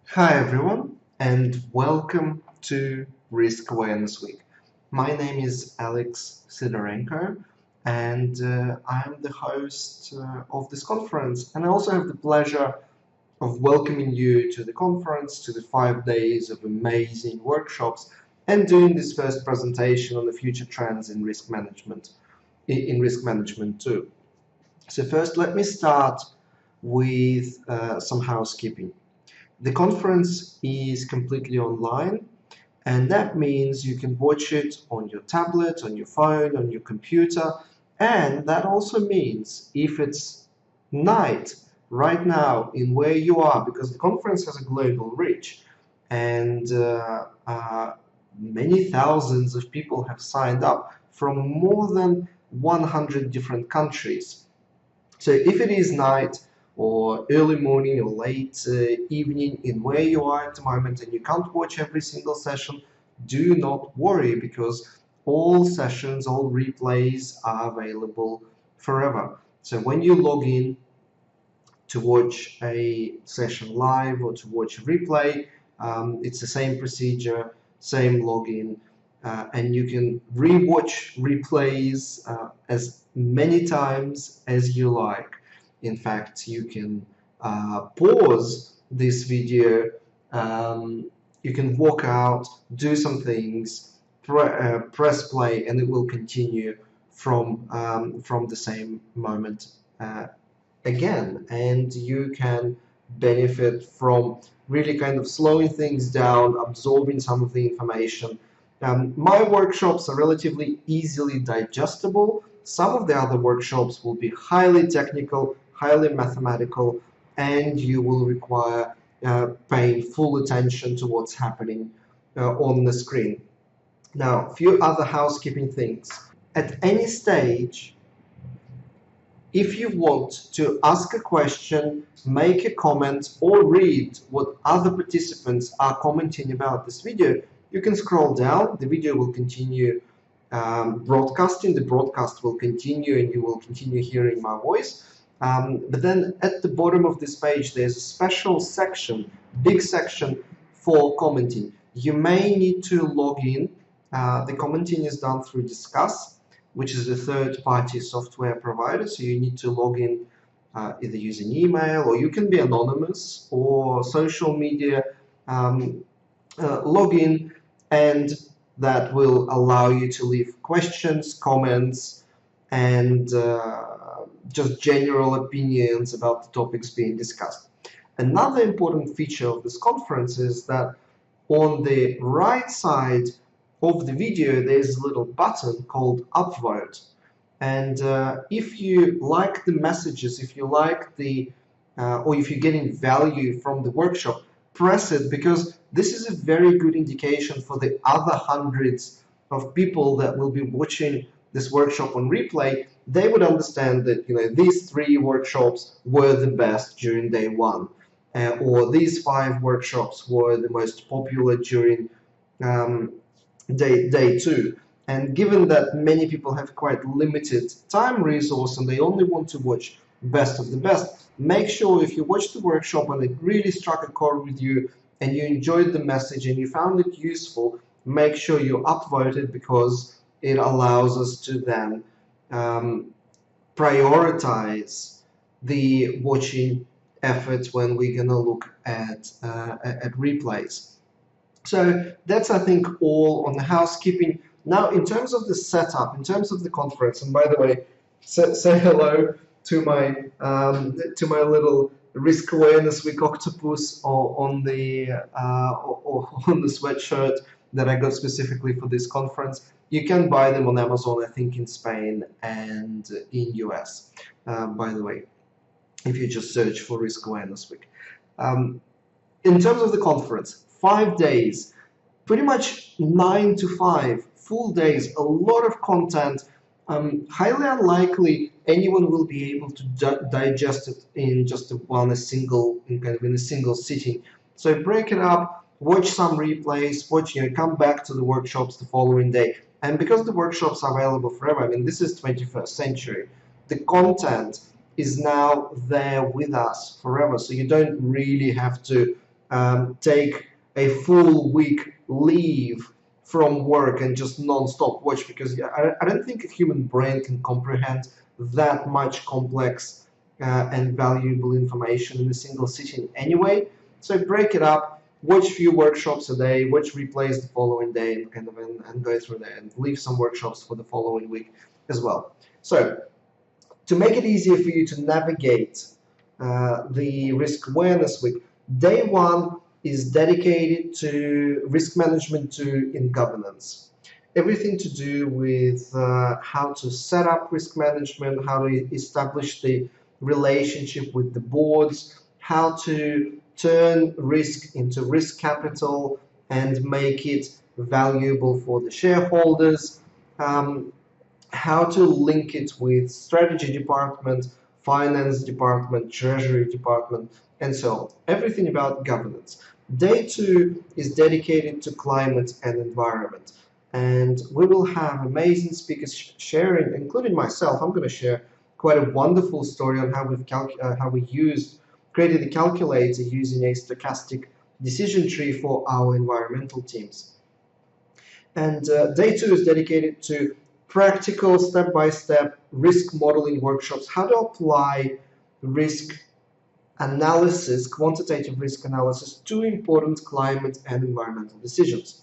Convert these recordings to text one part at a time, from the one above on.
Hi everyone, and welcome to Risk Awareness Week. My name is Alex Sidorenko, and I'm the host of this conference. And I also have the pleasure of welcoming you to the conference, to the 5 days of amazing workshops, and doing this first presentation on the future trends in risk management, in risk management too. So first, let me start with some housekeeping. The conference is completely online, and that means you can watch it on your tablet, on your phone, on your computer, and that also means if it's night right now in where you are, because the conference has a global reach, and many thousands of people have signed up from more than 100 different countries. So if it is night or early morning or late evening in where you are at the moment and you can't watch every single session, do not worry because all sessions, all replays are available forever. So when you log in to watch a session live or to watch a replay, it's the same procedure, same login, and you can rewatch replays as many times as you like. In fact, you can pause this video, you can walk out, do some things, press play, and it will continue from the same moment again, and you can benefit from really kind of slowing things down, absorbing some of the information. My workshops are relatively easily digestible. Some of the other workshops will be highly technical, highly mathematical, and you will require paying full attention to what's happening on the screen. Now, a few other housekeeping things. At any stage, if you want to ask a question, make a comment, or read what other participants are commenting about this video, you can scroll down. The video will continue broadcasting. The broadcast will continue and you will continue hearing my voice. But then at the bottom of this page, there's a special section, big section for commenting. You may need to log in. The commenting is done through Discuss, which is a third-party software provider. So you need to log in either using email, or you can be anonymous, or social media login, and that will allow you to leave questions, comments, and just general opinions about the topics being discussed. Another important feature of this conference is that on the right side of the video, there's a little button called upvote. And if you like the messages, if you like the, or if you're getting value from the workshop, press it, because this is a very good indication for the other hundreds of people that will be watching this workshop on replay. They would understand that, you know, these 3 workshops were the best during day 1, or these 5 workshops were the most popular during day 2. And given that many people have quite limited time resource and they only want to watch best of the best, make sure if you watch the workshop and it really struck a chord with you and you enjoyed the message and you found it useful, make sure you upvote it, because it allows us to then prioritize the watching efforts when we're going to look at replays. So that's, I think, all on the housekeeping. Now, in terms of the setup, in terms of the conference, and by the way, say hello to my little Risk Awareness Week octopus on the sweatshirt that I got specifically for this conference. You can buy them on Amazon, I think, in Spain and in US, by the way, if you just search for Risk Awareness Week. In terms of the conference, 5 days, pretty much 9 to 5, full days, a lot of content. Highly unlikely anyone will be able to digest it in just a single sitting. So break it up, watch some replays, come back to the workshops the following day. And because the workshops are available forever, I mean, this is 21st century, the content is now there with us forever. So you don't really have to take a full week leave from work and just non-stop watch, because I don't think a human brain can comprehend that much complex and valuable information in a single sitting anyway. So break it up, watch few workshops a day, watch replays the following day, and and go through there, and leave some workshops for the following week as well. So to make it easier for you to navigate the risk awareness week, day one is dedicated to risk management 2 in governance. Everything to do with how to set up risk management, how to establish the relationship with the boards, how to turn risk into risk capital and make it valuable for the shareholders, how to link it with strategy department, finance department, treasury department, and so on. Everything about governance. Day 2 is dedicated to climate and environment. And we will have amazing speakers sharing, including myself. I'm going to share quite a wonderful story on how created a calculator using a stochastic decision tree for our environmental teams. And day 2 is dedicated to practical step-by-step risk modeling workshops, how to apply risk analysis, quantitative risk analysis, to important climate and environmental decisions.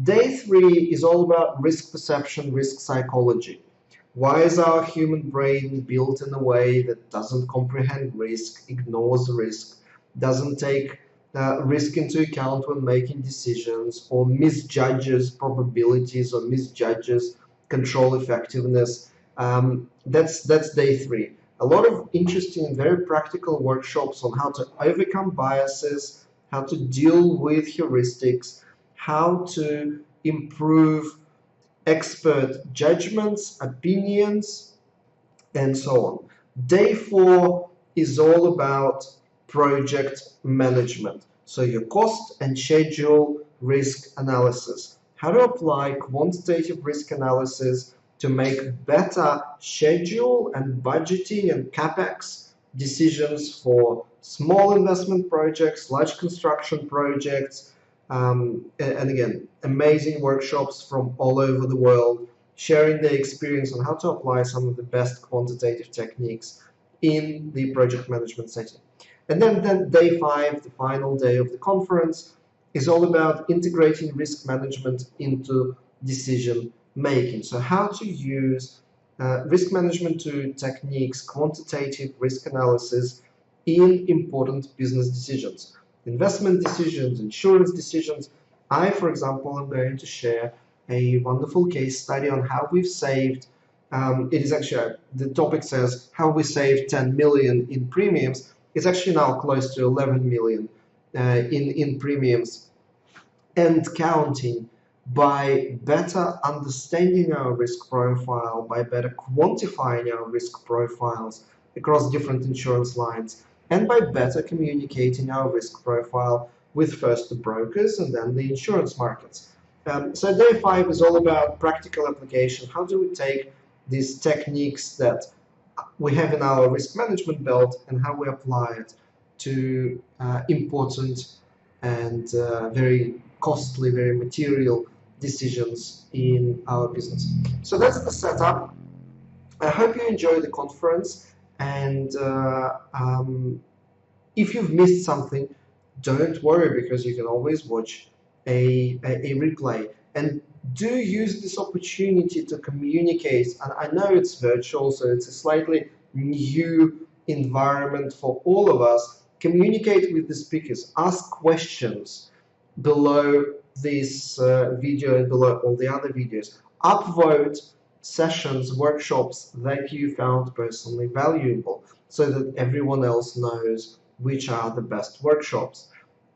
Day 3 is all about risk perception, risk psychology. Why is our human brain built in a way that doesn't comprehend risk, ignores risk, doesn't take risk into account when making decisions, or misjudges probabilities, or misjudges control effectiveness? That's day 3. A lot of interesting and very practical workshops on how to overcome biases, how to deal with heuristics, how to improve expert judgments, opinions, and so on. Day 4 is all about project management. So your cost and schedule risk analysis. How to apply quantitative risk analysis to make better schedule and budgeting and CapEx decisions for small investment projects, large construction projects, and again, amazing workshops from all over the world, sharing their experience on how to apply some of the best quantitative techniques in the project management setting. And then day 5, the final day of the conference, is all about integrating risk management into decision making. So how to use risk management 2 techniques, quantitative risk analysis in important business decisions. Investment decisions, insurance decisions. I, for example, am going to share a wonderful case study on how we've saved, it is actually, the topic says how we saved 10 million in premiums. It's actually now close to 11 million in premiums and counting, by better understanding our risk profile, by better quantifying our risk profiles across different insurance lines, and by better communicating our risk profile with first the brokers and then the insurance markets. So day 5 is all about practical application. How do we take these techniques that we have in our risk management belt and how we apply it to important and very costly, very material decisions in our business. So that's the setup. I hope you enjoy the conference, and if you've missed something, don't worry, because you can always watch a replay. And do use this opportunity to communicate. And I know it's virtual, so it's a slightly new environment for all of us. Communicate with the speakers, ask questions below this video and below all the other videos. Upvote sessions, workshops that you found personally valuable, so that everyone else knows which are the best workshops.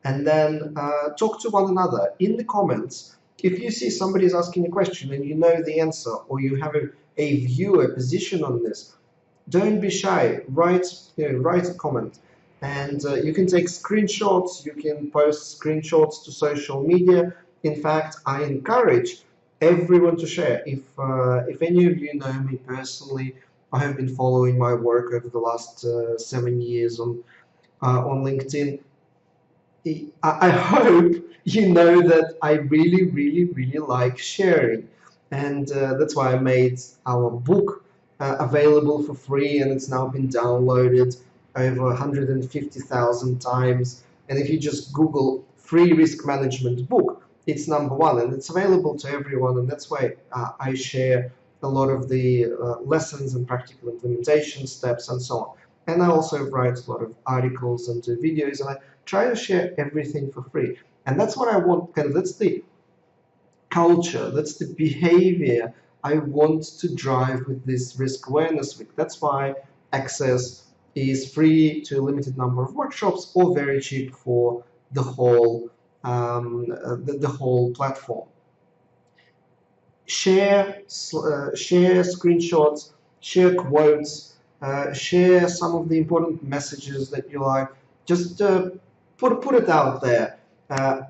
And then talk to one another in the comments. If you see somebody is asking a question and you know the answer, or you have a view, a position on this, don't be shy. Write a comment. And you can take screenshots, you can post screenshots to social media. In fact, I encourage everyone to share. If any of you know me personally, I have been following my work over the last 7 years on LinkedIn. I hope you know that I really like sharing, and that's why I made our book available for free, and it's now been downloaded over 150,000 times. And if you just Google free risk management book, it's #1, and it's available to everyone. And that's why I share a lot of the lessons and practical implementation steps and so on. And I also write a lot of articles and do videos, and I try to share everything for free. And that's what I want, kind of, that's the culture, that's the behavior I want to drive with this Risk Awareness Week. That's why access is free to a limited number of workshops or very cheap for the whole the whole platform. Share screenshots, share quotes, share some of the important messages that you like. Just put it out there.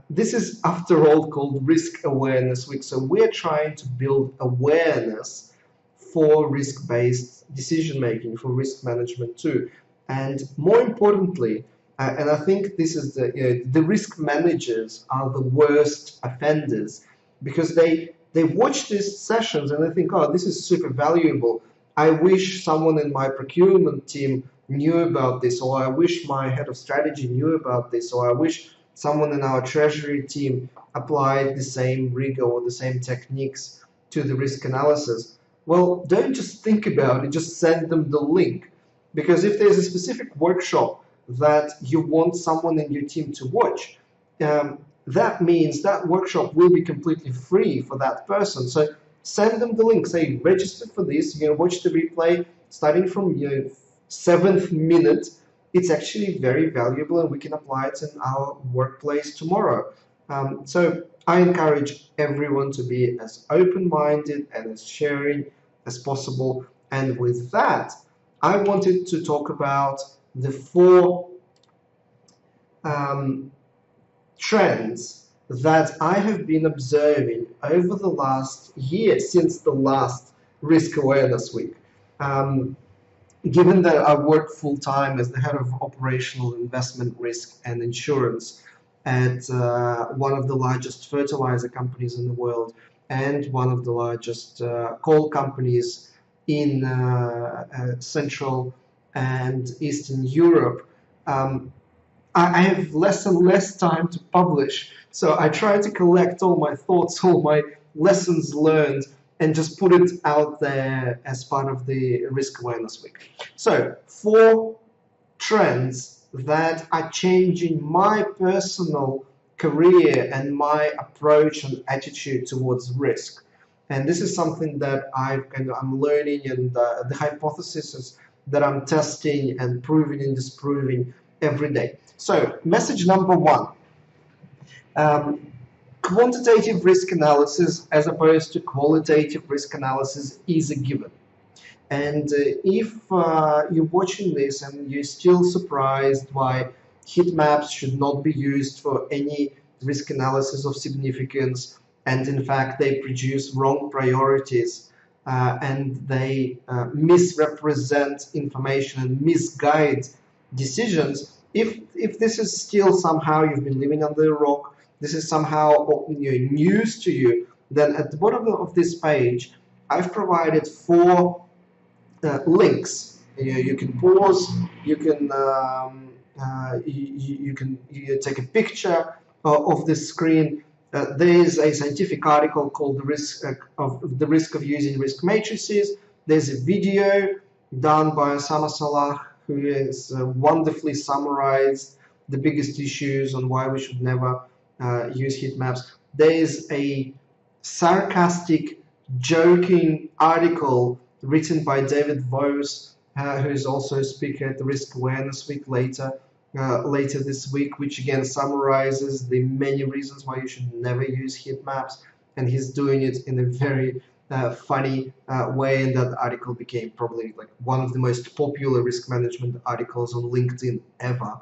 This is, after all, called Risk Awareness Week. So we're trying to build awareness for risk-based decision making, for risk management too. And more importantly, and I think this is the risk managers are the worst offenders, because they watch these sessions and they think, oh, this is super valuable. I wish someone in my procurement team knew about this, or I wish my head of strategy knew about this, or I wish someone in our treasury team applied the same rigor or the same techniques to the risk analysis. Well, don't just think about it, just send them the link. Because if there's a specific workshop that you want someone in your team to watch, that means that workshop will be completely free for that person. So send them the link, say register for this, you're gonna watch the replay starting from your 7th minute. It's actually very valuable, and we can apply it in our workplace tomorrow. So I encourage everyone to be as open-minded and as sharing as possible. And with that, I wanted to talk about the 4 trends that I have been observing over the last year, since the last Risk Awareness Week. Given that I work full-time as the head of operational investment risk and insurance at one of the largest fertilizer companies in the world and one of the largest coal companies in Central and Eastern Europe, I have less and less time to publish. So I try to collect all my thoughts, all my lessons learned, and just put it out there as part of the Risk Awareness Week. So 4 trends that are changing my personal career and my approach and attitude towards risk. And this is something that I'm learning, and the hypothesis that I'm testing and proving and disproving every day. So message #1. Quantitative risk analysis as opposed to qualitative risk analysis is a given. And if you're watching this and you're still surprised why heat maps should not be used for any risk analysis of significance, and in fact they produce wrong priorities and they misrepresent information and misguide decisions, if this is still somehow you've been living under a rock, this is somehow news to you, then at the bottom of this page, I've provided 4 links. You can pause, you can take a picture of this screen. There is a scientific article called the risk of using risk matrices. There's a video done by Osama Salah, who has wonderfully summarized the biggest issues on why we should never use heat maps. There is a sarcastic, joking article written by David Vos, who is also a speaker at the Risk Awareness Week later this week, which again summarizes the many reasons why you should never use heat maps, and he's doing it in a very funny way, and that article became probably like one of the most popular risk management articles on LinkedIn ever.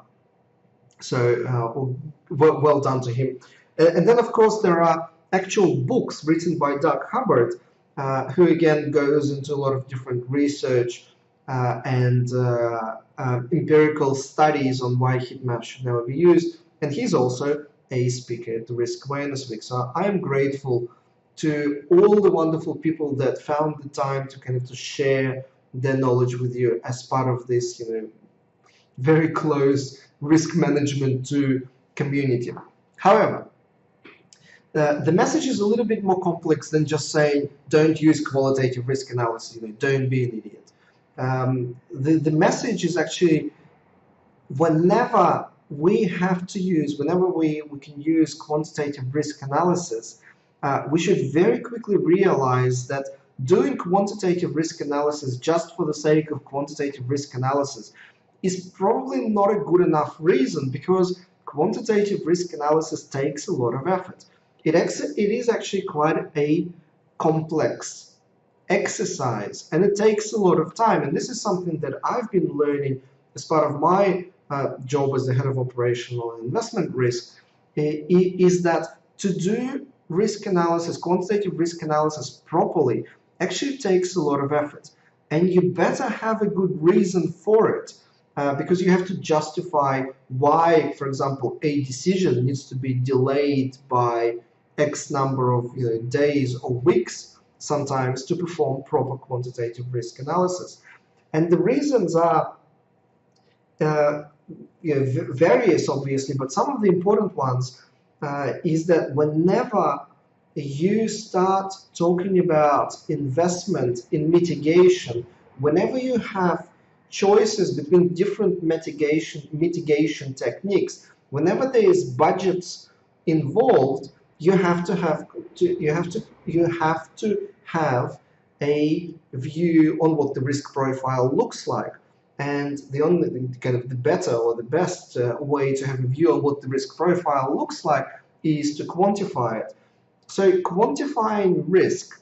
So well done to him. And then of course there are actual books written by Doug Hubbard, who again goes into a lot of different research and empirical studies on why heat maps should never be used. and he's also a speaker at the Risk Awareness Week. So I am grateful to all the wonderful people that found the time to kind of to share their knowledge with you as part of this, very close risk management to community. However, the message is a little bit more complex than just saying don't use qualitative risk analysis, don't be an idiot. The message is actually whenever we can use quantitative risk analysis, we should very quickly realize that doing quantitative risk analysis just for the sake of quantitative risk analysis is probably not a good enough reason, because quantitative risk analysis takes a lot of effort. It is actually quite a complex exercise, and it takes a lot of time. And this is something that I've been learning as part of my job as the head of operational and investment risk, is that to do risk analysis, quantitative risk analysis properly, actually takes a lot of effort. And you better have a good reason for it, because you have to justify why, for example, a decision needs to be delayed by X number of days or weeks sometimes to perform proper quantitative risk analysis. And the reasons are various, obviously, but some of the important ones is that whenever you start talking about investment in mitigation, whenever you have choices between different mitigation techniques, whenever there is budgets involved, you have to have a view on what the risk profile looks like. And the only kind of the better or the best way to have a view on what the risk profile looks like is to quantify it. So quantifying risk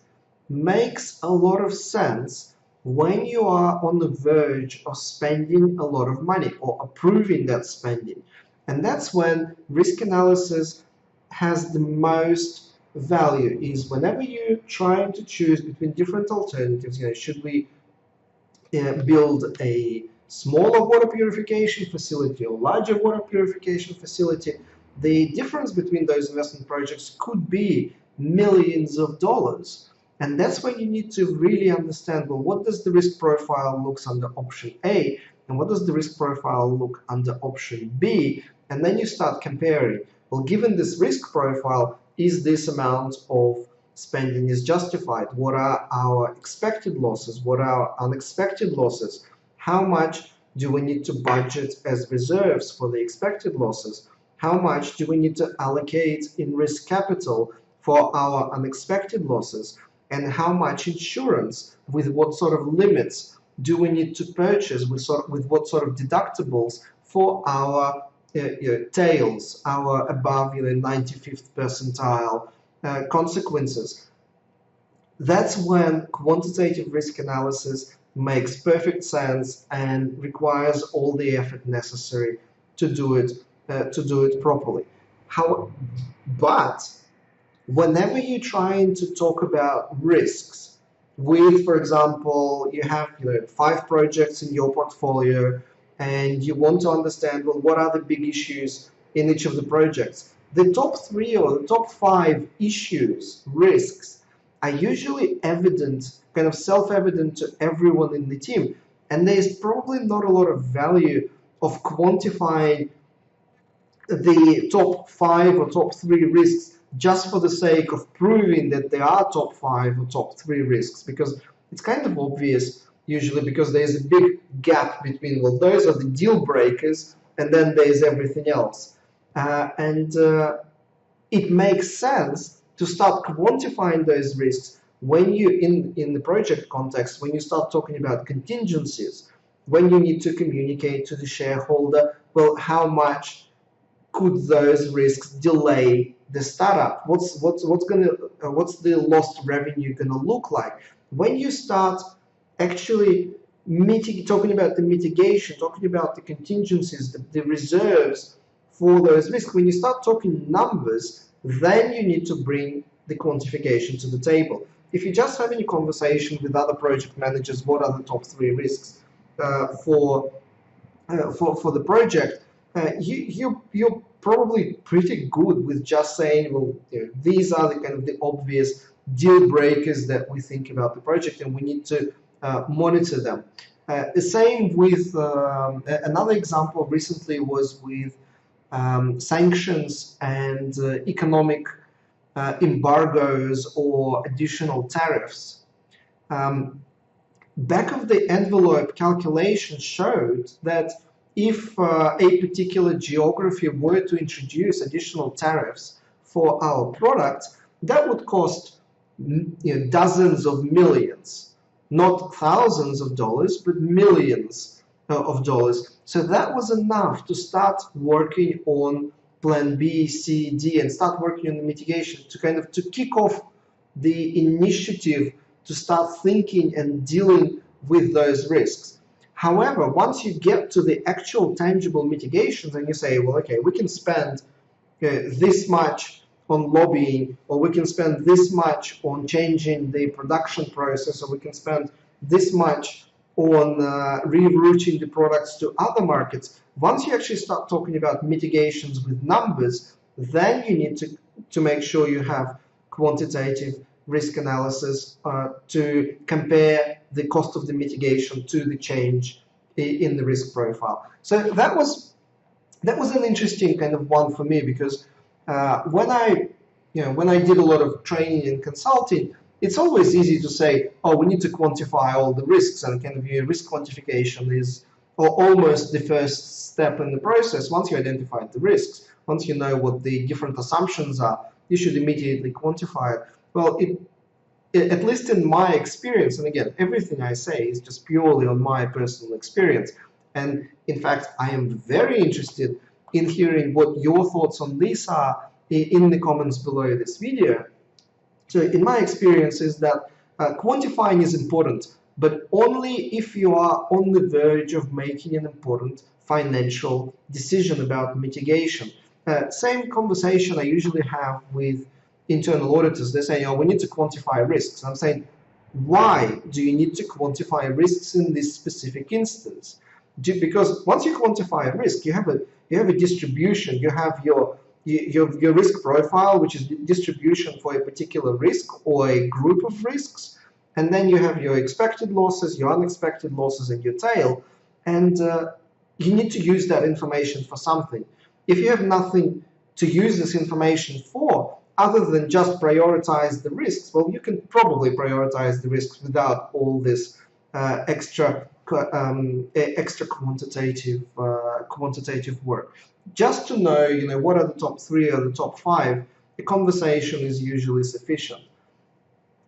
makes a lot of sense when you are on the verge of spending a lot of money or approving that spending. And that's when risk analysis has the most value, is whenever you're trying to choose between different alternatives. Should we build a smaller water purification facility or larger water purification facility? The difference between those investment projects could be millions of dollars. And that's when you need to really understand, well, what does the risk profile looks under option A, and what does the risk profile look under option B? And then you start comparing. Well, given this risk profile, is this amount of spending is justified? What are our expected losses? What are unexpected losses? How much do we need to budget as reserves for the expected losses? How much do we need to allocate in risk capital for our unexpected losses? And how much insurance, with what sort of limits do we need to purchase, with what sort of deductibles for our tails, our above 95th percentile consequences? That's when quantitative risk analysis makes perfect sense and requires all the effort necessary to do it properly. But whenever you're trying to talk about risks with, for example, you have 5 projects in your portfolio, and you want to understand, well, what are the big issues in each of the projects? The top 3 or the top 5 issues, risks, are usually evident, kind of self-evident to everyone in the team. And there's probably not a lot of value of quantifying the top 5 or top 3 risks just for the sake of proving that there are top 5 or top 3 risks, because it's kind of obvious usually, because there's a big gap between, well, those are the deal breakers, and then there's everything else. It makes sense to start quantifying those risks when you, in the project context, when you start talking about contingencies, when you need to communicate to the shareholder, well, how much could those risks delay the startup? What's the lost revenue gonna look like? When you start actually talking about the mitigation, talking about the contingencies, the reserves for those risks, when you start talking numbers, then you need to bring the quantification to the table. If you're just having a conversation with other project managers, what are the top 3 risks for the project, you're probably pretty good with just saying, well, these are the kind of the obvious deal breakers that we think about the project, and we need to monitor them. The same with another example recently was with sanctions and economic embargoes or additional tariffs. Back of the envelope calculation showed that if a particular geography were to introduce additional tariffs for our products, that would cost dozens of millions, not thousands of dollars, but millions of dollars. So that was enough to start working on plan B, C, D, and start working on the mitigation to kind of to kick off the initiative to start thinking and dealing with those risks. However, once you get to the actual tangible mitigations and you say, well, okay, we can spend this much on lobbying, or we can spend this much on changing the production process, or we can spend this much on rerouting the products to other markets. Once you actually start talking about mitigations with numbers, then you need to make sure you have quantitative risk analysis to compare the cost of the mitigation to the change in the risk profile. So that was an interesting kind of one for me, because when I did a lot of training and consulting, it's always easy to say, oh, we need to quantify all the risks, and kind of your risk quantification is almost the first step in the process. Once you identify the risks, once you know what the different assumptions are, you should immediately quantify it. Well, at least in my experience, and again, everything I say is just purely on my personal experience, and in fact, I am very interested in hearing what your thoughts on this are in the comments below this video. So in my experience is that quantifying is important, but only if you are on the verge of making an important financial decision about mitigation. Same conversation I usually have with internal auditors. They say, oh, we need to quantify risks. I'm saying, why do you need to quantify risks in this specific instance? Because once you quantify a risk, you have a distribution. You have your risk profile, which is distribution for a particular risk or a group of risks, and then you have your expected losses, your unexpected losses, and your tail. And you need to use that information for something. If you have nothing to use this information for, other than just prioritize the risks, well, you can probably prioritize the risks without all this extra quantitative work. Just to know, what are the top 3 or the top 5, the conversation is usually sufficient.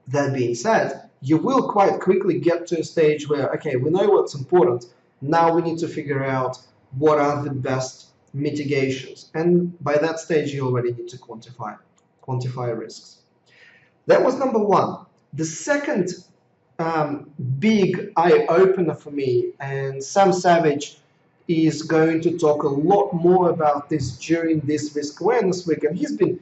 That being said, you will quite quickly get to a stage where, okay, we know what's important. Now we need to figure out what are the best mitigations. And by that stage, you already need to quantify risks. That was number 1. The second big eye-opener for me, and Sam Savage is going to talk a lot more about this during this Risk Awareness Week, and he's been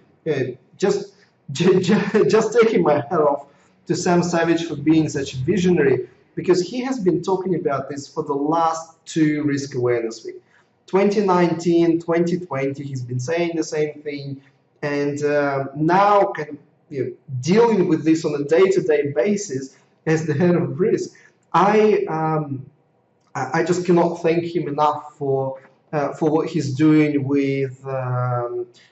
just taking my hat off to Sam Savage for being such a visionary, because he has been talking about this for the last 2 Risk Awareness Week. 2019, 2020, he's been saying the same thing, and now kind of dealing with this on a day-to-day basis as the head of risk. I just cannot thank him enough for what he's doing with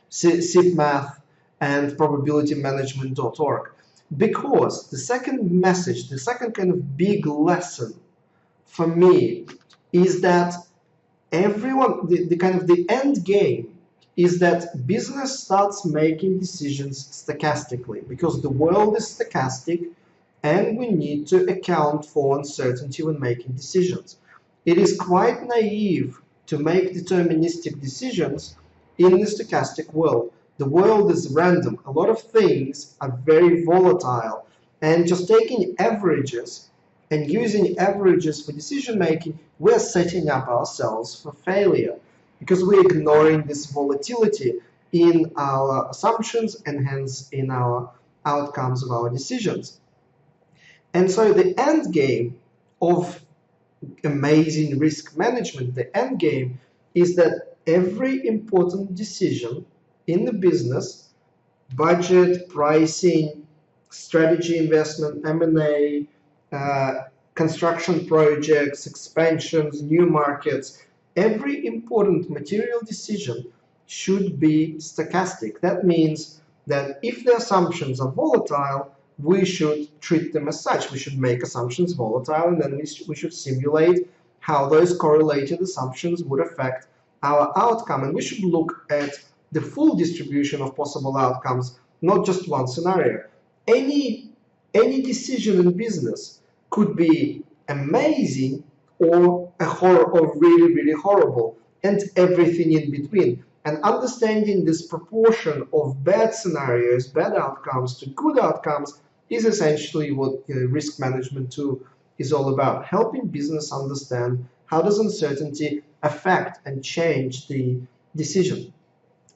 SIPMath and probabilitymanagement.org. Because the second message, the second kind of big lesson for me is that everyone, the end game is that business starts making decisions stochastically, because the world is stochastic and we need to account for uncertainty when making decisions. It is quite naive to make deterministic decisions in the stochastic world. The world is random. A lot of things are very volatile, and just taking averages and using averages for decision making, we're setting up ourselves for failure, because we're ignoring this volatility in our assumptions and hence in our outcomes of our decisions. And so the end game of amazing risk management, the end game is that every important decision in the business, budget, pricing, strategy, investment, M&A, construction projects, expansions, new markets, every important material decision should be stochastic. That means that if the assumptions are volatile, we should treat them as such. We should make assumptions volatile, and then we should simulate how those correlated assumptions would affect our outcome. And we should look at the full distribution of possible outcomes, not just one scenario. Any decision in business could be amazing or really, really horrible, and everything in between. And understanding this proportion of bad scenarios, bad outcomes to good outcomes is essentially what risk management tool is all about, helping business understand how does uncertainty affect and change the decision.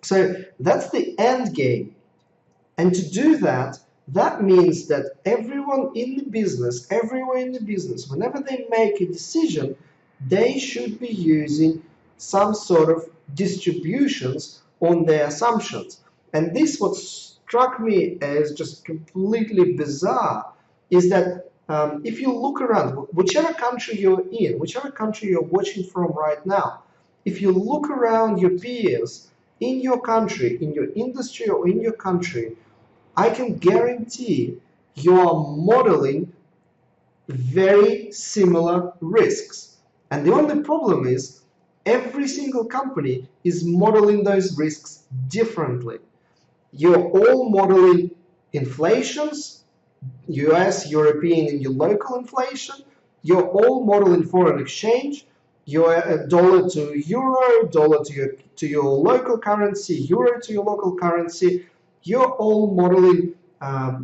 So that's the end game. And to do that, that means that everyone in the business, everywhere in the business, whenever they make a decision, they should be using some sort of distributions on their assumptions. And this, what struck me as just completely bizarre, is that if you look around, whichever country you're in, whichever country you're watching from right now, if you look around your peers in your country, in your industry or in your country, I can guarantee you are modeling very similar risks. And the only problem is every single company is modeling those risks differently. You're all modeling inflations, US, European, and your local inflation. You're all modeling foreign exchange. Your dollar to euro, dollar to your local currency, euro to your local currency. You're all modeling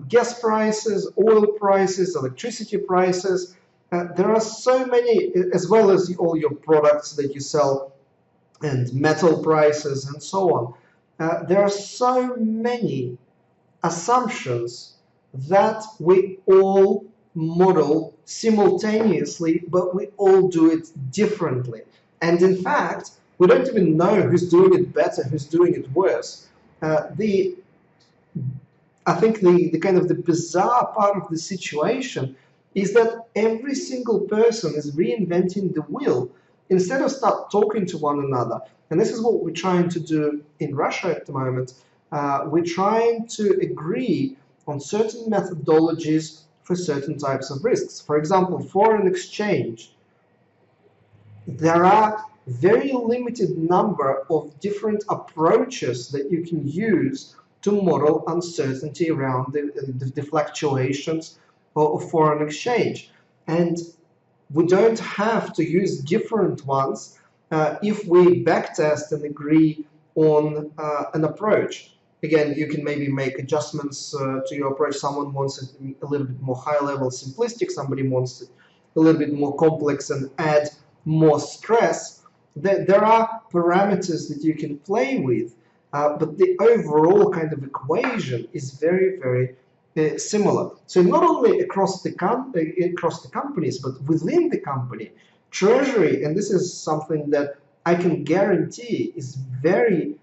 gas prices, oil prices, electricity prices. There are so many, as well as all your products that you sell, and metal prices and so on. There are so many assumptions that we all model simultaneously, but we all do it differently. And in fact, we don't even know who's doing it better, who's doing it worse. I think the kind of the bizarre part of the situation is that every single person is reinventing the wheel instead of start talking to one another. And this is what we're trying to do in Russia at the moment. We're trying to agree on certain methodologies for certain types of risks. For example, foreign exchange. There are very limited number of different approaches that you can use to model uncertainty around the fluctuations of foreign exchange. And we don't have to use different ones if we backtest and agree on an approach. Again, you can maybe make adjustments to your approach. Someone wants it a little bit more high level, simplistic. Somebody wants it a little bit more complex and add more stress. There are parameters that you can play with, but the overall kind of equation is very, very similar. So not only across the companies, but within the company, treasury, and this is something that I can guarantee is very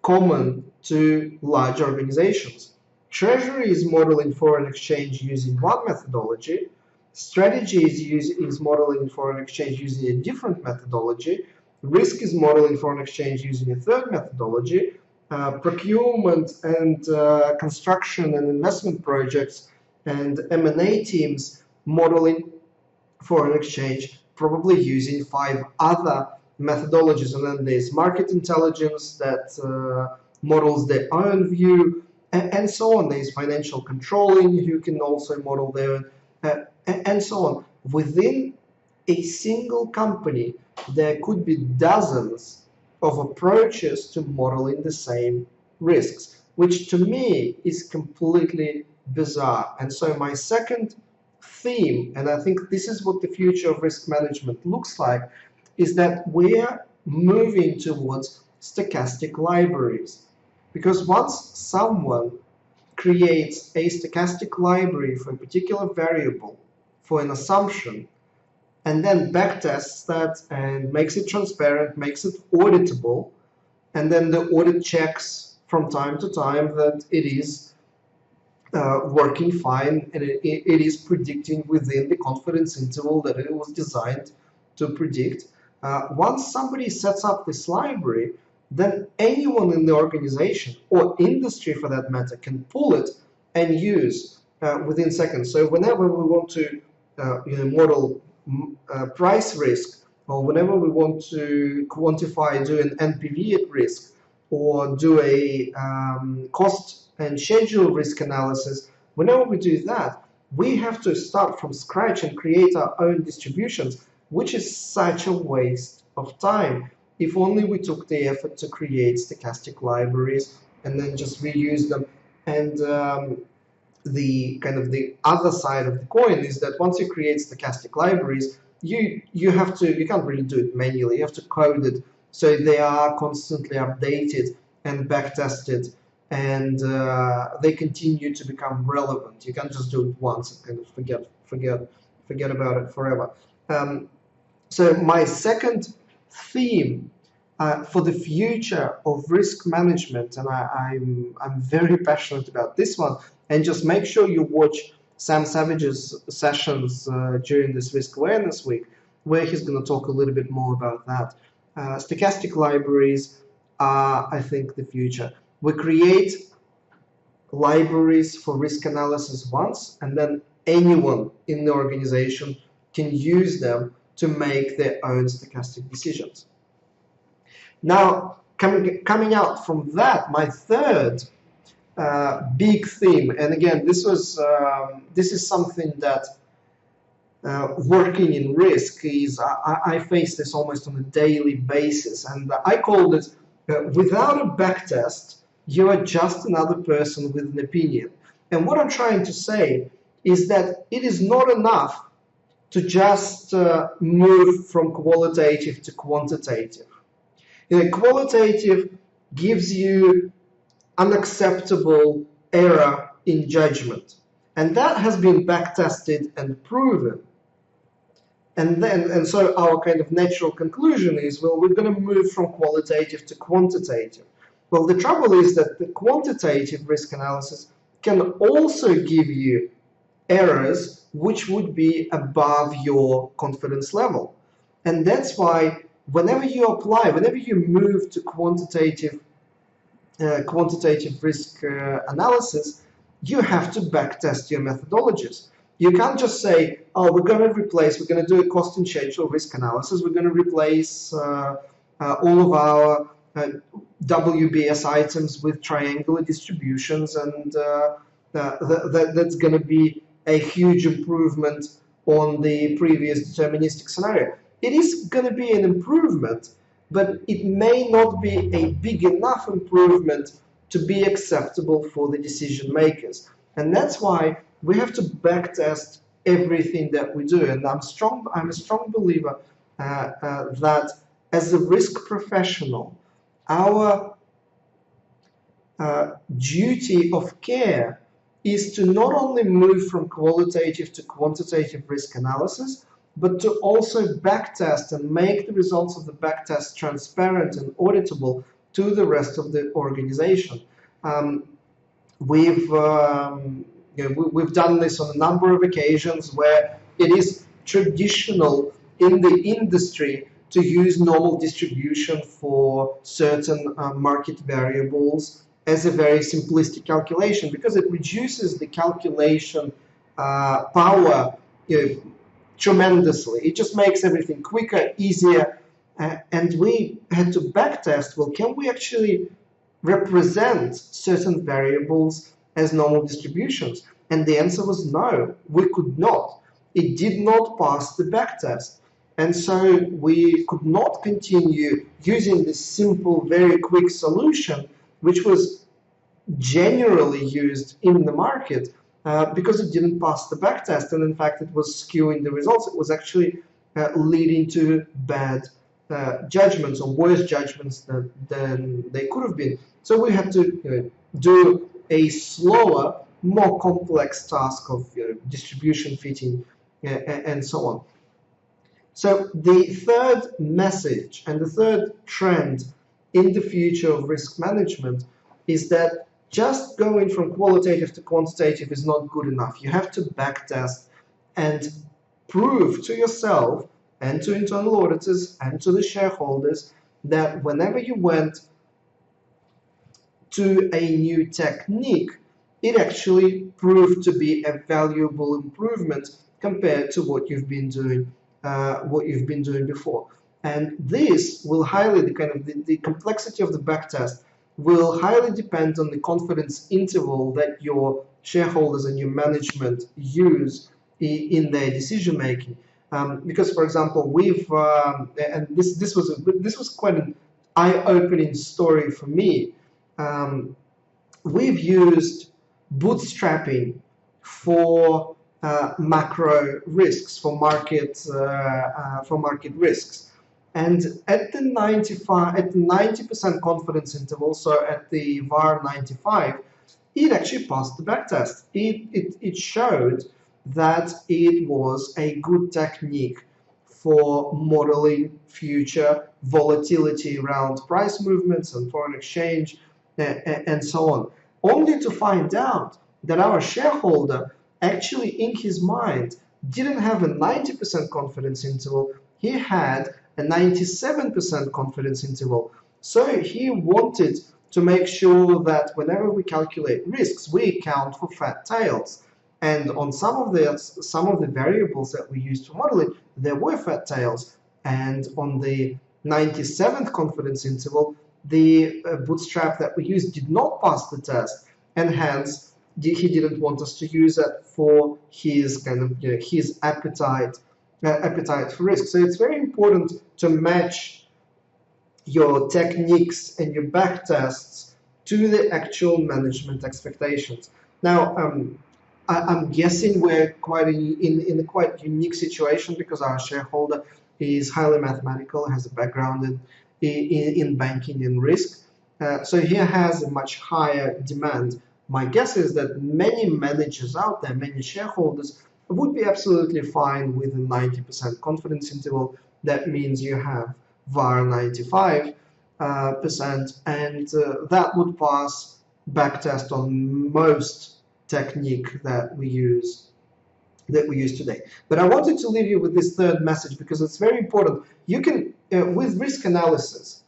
common to large organizations. Treasury is modeling foreign exchange using one methodology. Strategy is modeling foreign exchange using a different methodology. Risk is modeling foreign exchange using a third methodology. Procurement and construction and investment projects and M&A teams modeling foreign exchange probably using 5 other methodologies. And then there's market intelligence that models their own view, and so on. There's financial controlling, you can also model their and so on. Within a single company, there could be dozens of approaches to modeling the same risks, which to me is completely bizarre. And so my second theme, and I think this is what the future of risk management looks like, is that we're moving towards stochastic libraries. Because once someone creates a stochastic library for a particular variable, for an assumption, and then backtests that and makes it transparent, makes it auditable, and then the audit checks from time to time that it is working fine, and it is predicting within the confidence interval that it was designed to predict. Once somebody sets up this library, then anyone in the organization or industry for that matter can pull it and use within seconds. So whenever we want to model price risk, or whenever we want to quantify, do an NPV at risk, or do a cost and schedule risk analysis, whenever we do that, we have to start from scratch and create our own distributions, which is such a waste of time. If only we took the effort to create stochastic libraries and then just reuse them. And the kind of the other side of the coin is that once you create stochastic libraries, you can't really do it manually. You have to code it so they are constantly updated and backtested, and they continue to become relevant. You can't just do it once and kind of forget about it forever. So my second theme for the future of risk management, and I'm very passionate about this one, and just make sure you watch Sam Savage's sessions during this Risk Awareness Week, where he's going to talk a little bit more about that. Stochastic libraries are, I think, the future. We create libraries for risk analysis once, and then anyone in the organization can use them to make their own stochastic decisions. Now, coming out from that, my third big theme, and again, this is something that working in risk is, I face this almost on a daily basis, and I called it, without a backtest, you are just another person with an opinion. And what I'm trying to say is that it is not enough to just move from qualitative to quantitative. Qualitative gives you unacceptable error in judgment, and that has been backtested and proven. And so our kind of natural conclusion is, well, we're going to move from qualitative to quantitative. Well, the trouble is that the quantitative risk analysis can also give you errors which would be above your confidence level. And that's why whenever you move to quantitative risk analysis, you have to backtest your methodologies. You can't just say, oh, we're going to do a cost and schedule risk analysis, we're going to replace all of our WBS items with triangular distributions, and that's going to be a huge improvement on the previous deterministic scenario. It is going to be an improvement, but it may not be a big enough improvement to be acceptable for the decision makers. And that's why we have to backtest everything that we do. And I'm a strong believer that as a risk professional, our duty of care is to not only move from qualitative to quantitative risk analysis, but to also backtest and make the results of the backtest transparent and auditable to the rest of the organization. We've done this on a number of occasions where it is traditional in the industry to use normal distribution for certain market variables as a very simplistic calculation, because it reduces the calculation power tremendously. It just makes everything quicker, easier, and we had to backtest, well, can we actually represent certain variables as normal distributions? And the answer was no, we could not. It did not pass the backtest. And so we could not continue using this simple, very quick solution, which was generally used in the market, because it didn't pass the backtest. And in fact, it was skewing the results. It was actually leading to bad judgments, or worse judgments than they could have been. So we had to do a slower, more complex task of distribution fitting and so on. So the third message and the third trend in the future of risk management is that just going from qualitative to quantitative is not good enough. You have to backtest and prove to yourself and to internal auditors and to the shareholders that whenever you went to a new technique, it actually proved to be a valuable improvement compared to what you've been doing, before. And this will highly, the complexity of the backtest will highly depend on the confidence interval that your shareholders and your management use in their decision making. Because, for example, and this was quite an eye-opening story for me. We've used bootstrapping for macro risks, for market risks, and at the 90% confidence interval, so at the VAR 95, it actually passed the backtest. It showed that it was a good technique for modeling future volatility around price movements and foreign exchange and so on, only to find out that our shareholder actually in his mind didn't have a 90% confidence interval, he had a 97% confidence interval. So he wanted to make sure that whenever we calculate risks, we account for fat tails. And on some of the variables that we used for modeling, there were fat tails. And on the 97th confidence interval, the bootstrap that we used did not pass the test, and hence he didn't want us to use it for his his appetite for risk. So it's very important to match your techniques and your back tests to the actual management expectations. Now, I'm guessing we're quite in a quite unique situation because our shareholder is highly mathematical, has a background in banking and risk. So he has a much higher demand. My guess is that many managers out there, many shareholders, would be absolutely fine with a 90% confidence interval. That means you have VAR 95%, and that would pass backtest on most technique that we use today. But I wanted to leave you with this third message because it's very important. You can, with risk analysis,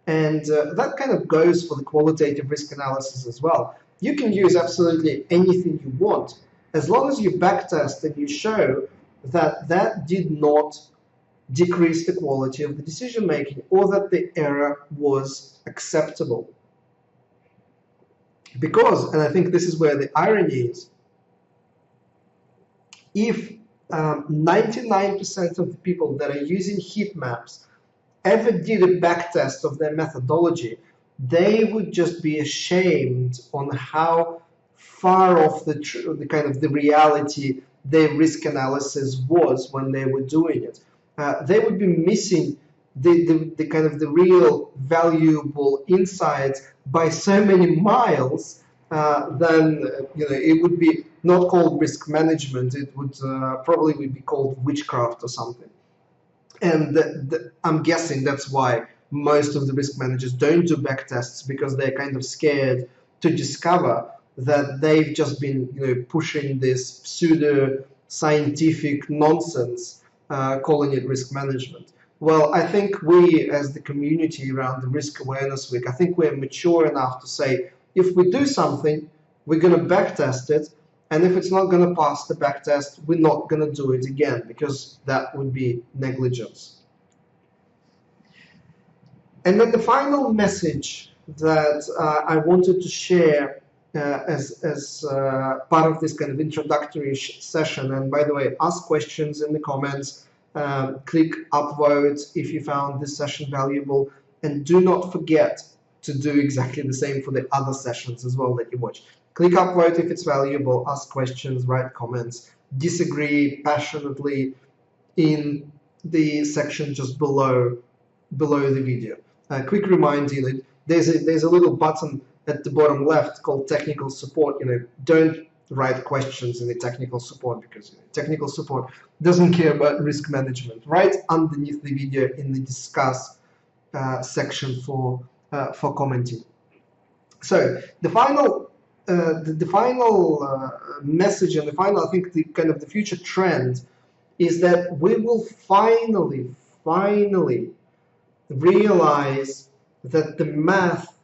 and that kind of goes for the qualitative risk analysis as well, you can use absolutely anything you want, as long as you backtest and you show that that did not decrease the quality of the decision making or that the error was acceptable. Because, and I think this is where the irony is, if 99% of the people that are using heat maps ever did a backtest of their methodology, they would just be ashamed on how far off the reality their risk analysis was when they were doing it. They would be missing the real valuable insights by so many miles. Then it would be not called risk management. It would probably be called witchcraft or something. And I'm guessing that's why most of the risk managers don't do backtests, because they're kind of scared to discover that they've just been pushing this pseudo scientific nonsense, calling it risk management. Well, I think we, as the community around the Risk Awareness Week, I think we're mature enough to say, if we do something, we're going to backtest it, and if it's not going to pass the backtest, we're not going to do it again, because that would be negligence. And then the final message that I wanted to share as part of this kind of introductory session, and by the way, ask questions in the comments, click upvote if you found this session valuable, and do not forget to do exactly the same for the other sessions as well that you watch. Click upvote if it's valuable, ask questions, write comments, disagree passionately in the section just below the video. Quick reminder, there's a little button at the bottom left called technical support. Don't write questions in the technical support, because technical support doesn't care about risk management, right underneath the video in the discuss section for commenting. So the final message and the final, I think, the kind of the future trend is that we will finally realize that the math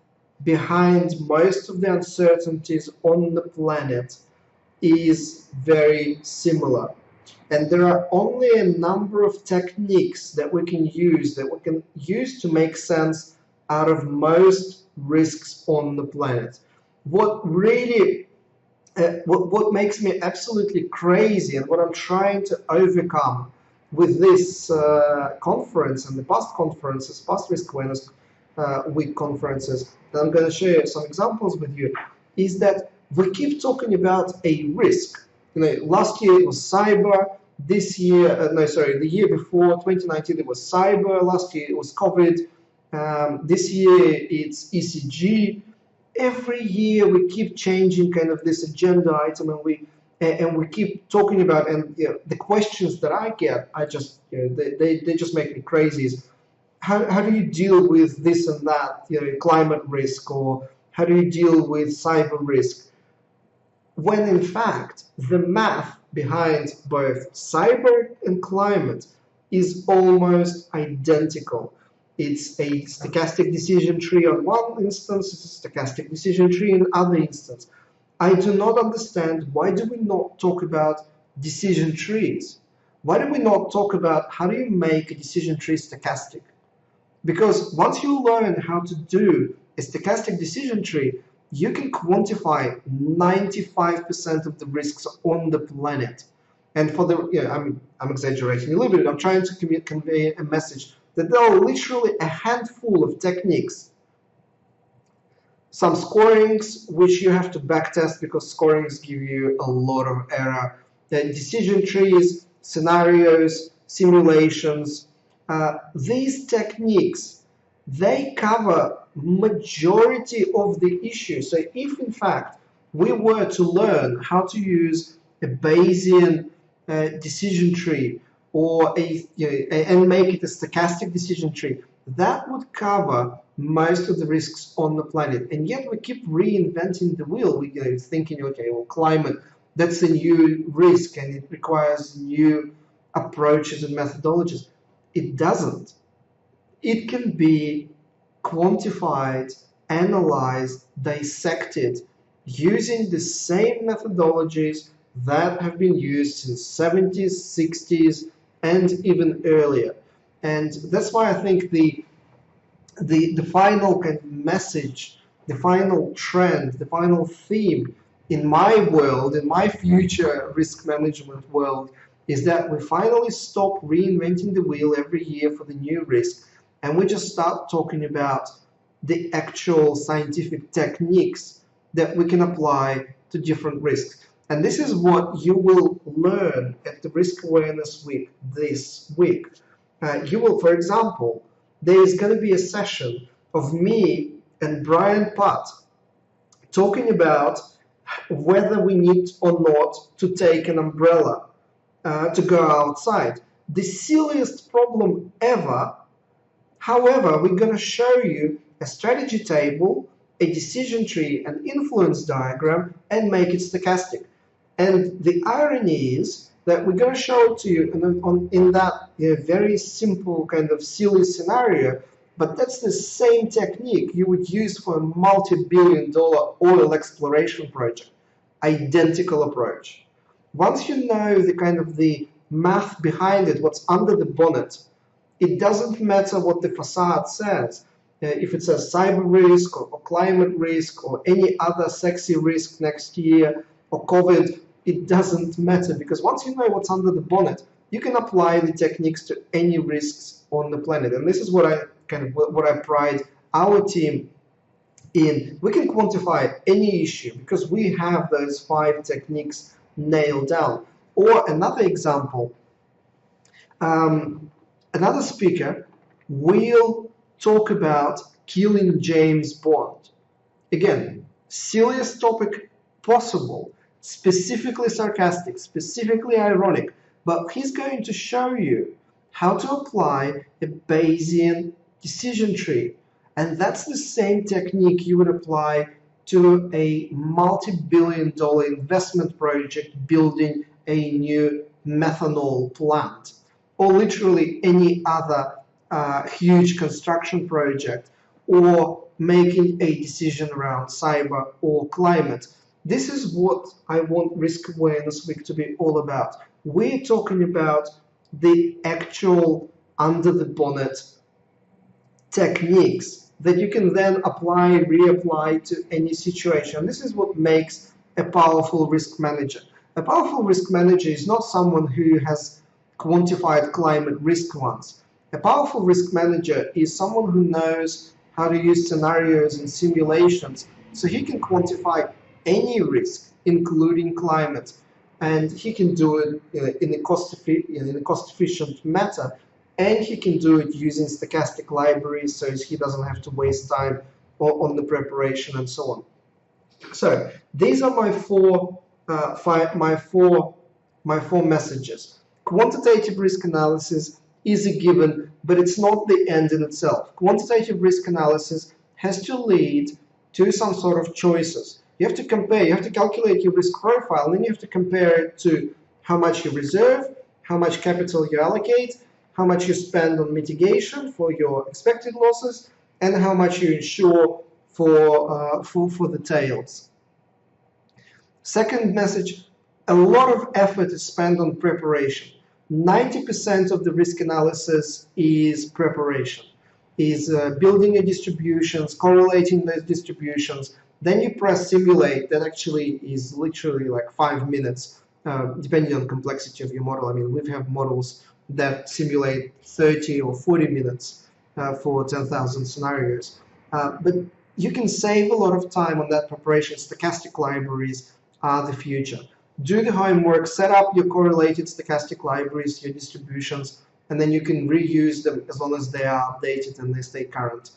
behind most of the uncertainties on the planet is very similar. And there are only a number of techniques that we can use to make sense out of most risks on the planet. What really what makes me absolutely crazy, and what I'm trying to overcome with this conference and the past conferences, past risk awareness week conferences, that I'm going to share some examples with you, is that we keep talking about a risk. Last year it was cyber. This year, the year before, 2019, it was cyber. Last year it was COVID. This year it's ECG. Every year we keep changing kind of this agenda item, and we keep talking about, and the questions that I get, they just make me crazy. Is how do you deal with this and that, climate risk, or how do you deal with cyber risk? When in fact the math behind both cyber and climate is almost identical. It's a stochastic decision tree on one instance, it's a stochastic decision tree in other instance. I do not understand, why do we not talk about decision trees? Why do we not talk about how do you make a decision tree stochastic? Because once you learn how to do a stochastic decision tree, you can quantify 95% of the risks on the planet. And for the, I'm exaggerating a little bit, I'm trying to convey a message that there are literally a handful of techniques. Some scorings, which you have to backtest because scorings give you a lot of error. Then decision trees, scenarios, simulations. These techniques, they cover majority of the issues. So if in fact we were to learn how to use a Bayesian decision tree or and make it a stochastic decision tree, that would cover most of the risks on the planet. And yet we keep reinventing the wheel. We thinking, okay, well, climate, that's a new risk and it requires new approaches and methodologies. It doesn't. It can be quantified, analyzed, dissected using the same methodologies that have been used since 70s, 60s, and even earlier. And that's why I think the final kind of message, the final trend, the final theme in my world, in my future risk management world, is that we finally stop reinventing the wheel every year for the new risk, and we just start talking about the actual scientific techniques that we can apply to different risks. And this is what you will learn at the Risk Awareness Week this week. You will, for example, there is going to be a session of me and Brian Putt talking about whether we need or not to take an umbrella to go outside. The silliest problem ever. However, we're going to show you a strategy table, a decision tree, an influence diagram, and make it stochastic. And the irony is that we're going to show it to you in that very simple kind of silly scenario, but that's the same technique you would use for a multi-billion-dollar oil exploration project. Identical approach. Once you know the kind of the math behind it, what's under the bonnet, it doesn't matter what the facade says. If it says cyber risk or climate risk or any other sexy risk next year or COVID, it doesn't matter, because once you know what's under the bonnet, you can apply the techniques to any risks on the planet. And this is what I pride our team in. We can quantify any issue because we have those 5 techniques nailed down. Or another example, another speaker will talk about killing James Bond. Again, silliest topic possible, specifically sarcastic, specifically ironic, but he's going to show you how to apply a Bayesian decision tree. And that's the same technique you would apply to a multi-billion-dollar investment project building a new methanol plant, or literally any other huge construction project, or making a decision around cyber or climate. This is what I want Risk Awareness Week to be all about. We're talking about the actual under the bonnet techniques that you can then apply, reapply to any situation. This is what makes a powerful risk manager. A powerful risk manager is not someone who has quantified climate risk once. A powerful risk manager is someone who knows how to use scenarios and simulations so he can quantify any risk, including climate, and he can do it in a cost-efficient manner, and he can do it using stochastic libraries so he doesn't have to waste time on the preparation and so on. So these are my four messages. Quantitative risk analysis is a given, but it's not the end in itself. Quantitative risk analysis has to lead to some sort of choices. You have to compare, you have to calculate your risk profile, and then you have to compare it to how much you reserve, how much capital you allocate, how much you spend on mitigation for your expected losses, and how much you insure for the tails. Second message, a lot of effort is spent on preparation. 90% of the risk analysis is preparation, is building your distributions, correlating those distributions. Then you press simulate. That actually is literally like 5 minutes, depending on the complexity of your model. I mean, we have models that simulate 30 or 40 minutes for 10,000 scenarios. But you can save a lot of time on that preparation. Stochastic libraries are the future. Do the homework, set up your correlated stochastic libraries, your distributions, and then you can reuse them as long as they are updated and they stay current.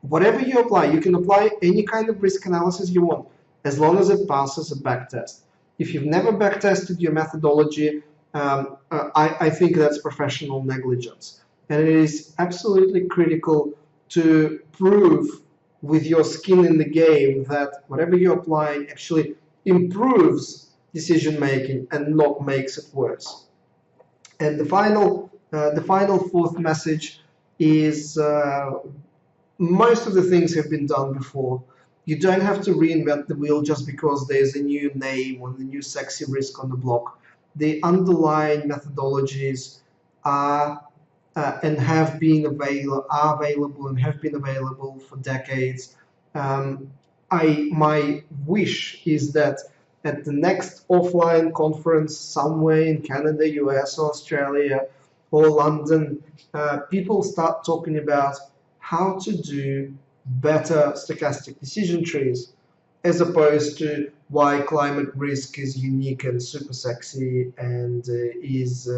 Whatever you apply, you can apply any kind of risk analysis you want, as long as it passes a backtest. If you've never backtested your methodology, I think that's professional negligence. And it is absolutely critical to prove with your skin in the game that whatever you apply actually improves decision making and not makes it worse. And the final fourth message is most of the things have been done before. You don't have to reinvent the wheel just because there's a new name or the new sexy risk on the block. The underlying methodologies are and have been available and have been available for decades. My wish is that at the next offline conference somewhere in Canada, US, or Australia, or London, people start talking about how to do better stochastic decision trees, as opposed to why climate risk is unique and super sexy and is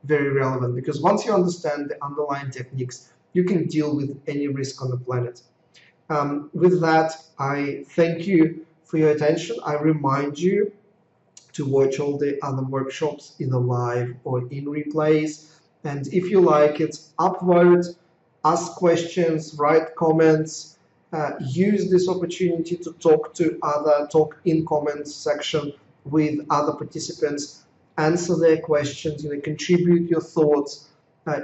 very relevant. Because once you understand the underlying techniques, you can deal with any risk on the planet. With that, I thank you for your attention. I remind you to watch all the other workshops either live or in replays. And if you like it, upvote, ask questions, write comments, use this opportunity to talk in comments section with other participants, answer their questions, contribute your thoughts.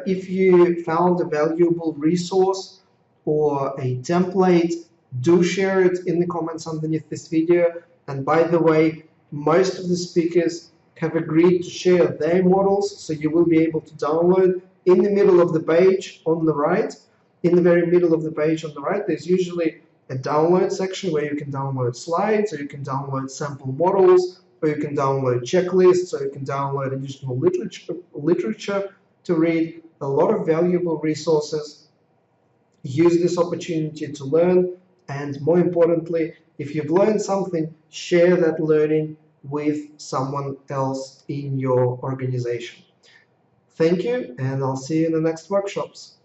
If you found a valuable resource or a template, do share it in the comments underneath this video. And by the way, most of the speakers have agreed to share their models, so you will be able to download in the middle of the page on the right. In the very middle of the page on the right, there's usually a download section where you can download slides, or you can download sample models, or you can download checklists, or you can download additional literature to read. A lot of valuable resources. Use this opportunity to learn, and more importantly, if you've learned something, share that learning with someone else in your organization. Thank you, and I'll see you in the next workshops.